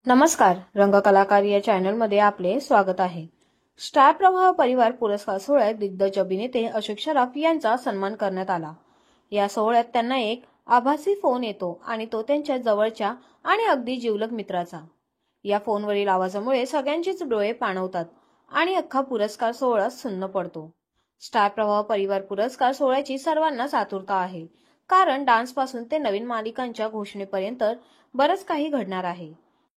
नमस्कार, रंगकलाकार या चॅनलमध्ये आपले स्वागत आहे। स्टार प्रवाह परिवार पुरस्कार सोहळ्यात दिग्गज अभिनेते अशोक सराफ यांचा सन्मान करण्यात आला। या सोहळ्यात त्यांना एक आभासी फोन येतो आणि तो त्यांच्या जवळच्या आणि अगदी जिवलग मित्राचा। या फोनवरील आवाजामुळे सगळ्यांचेच डोळे पाणवतात आणि अख्खा पुरस्कार सोहळा सुन्न पडतो। स्टार प्रवाह परिवार पुरस्कार सोहळ्याची सर्वांनाच आतुरता आहे, कारण डान्स पासून ते नवीन मालिकांच्या घोषणेपर्यंत बरंच काही घडणार आहे।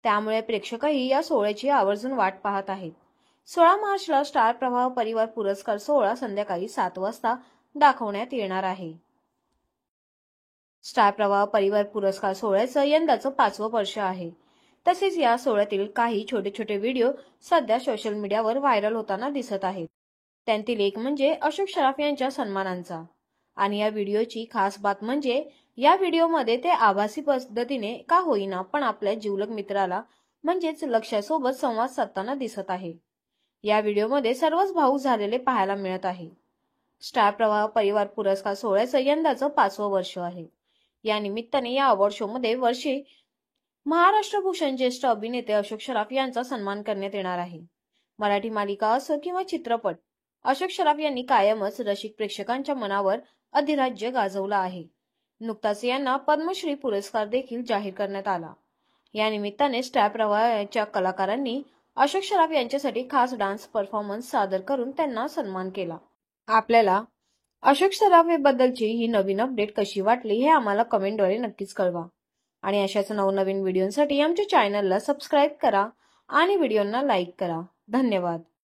त्यामुळे प्रेक्षकही या सोहळ्याची आवर्जून वाट पाहत आहेत। 16 मार्चला स्टार प्रवाह परिवार पुरस्कार सोहळा संध्याकाळी 7 वाजता दाखवण्यात येणार आहे। स्टार प्रवाह परिवार पुरस्कार सोहळ्याचं यंदाचं 5वं वर्ष आहे। तसेच या सोहळ्यातील काही छोटे छोटे व्हिडिओ सध्या सोशल मीडियावर व्हायरल होताना दिसत आहेत। त्यांतील एक म्हणजे अशोक सराफ यांच्या सन्मानांचा। आणि या व्हिडिओची खास बात म्हणजे या व्हिडिओमध्ये ते आभासी पद्धतीने का होईना पण आपल्या जिवलग मित्राला म्हणजेच लक्ष्यासोबत संवाद साधताना दिसत आहे। या व्हिडिओमध्ये सर्वच भावूक झालेले पाहायला मिळत आहे। स्टार प्रवाह परिवार पुरस्कार सोहळ्याचं यंदाचं 5वं वर्ष आहे। या निमित्ताने या अवॉर्ड शो मध्ये वर्षी महाराष्ट्र भूषण ज्येष्ठ अभिनेते अशोक सराफ यांचा सन्मान करण्यात येणार आहे। मराठी मालिका असो किंवा चित्रपट, अशोक सराफ यांनी कायमच रसिक प्रेक्षकांच्या मनावर अधिराज्य गाजवलं आहे। नुकताच यांना पद्मश्री पुरस्कार देखील जाहीर करण्यात आला। या निमित्ताने स्टार प्रवाहाच्या कलाकारांनी अशोक सराफ यांच्यासाठी खास डान्स परफॉर्मन्स सादर करून त्यांना सन्मान केला। आपल्याला अशोक सराफ बद्दलची ही नवीन अपडेट कशी वाटली हे आम्हाला कमेंटद्वारे नक्कीच कळवा। आणि अशाच नवनवीन व्हिडिओंसाठी आमच्या चॅनलला सबस्क्राईब करा आणि व्हिडिओंना लाईक करा। धन्यवाद।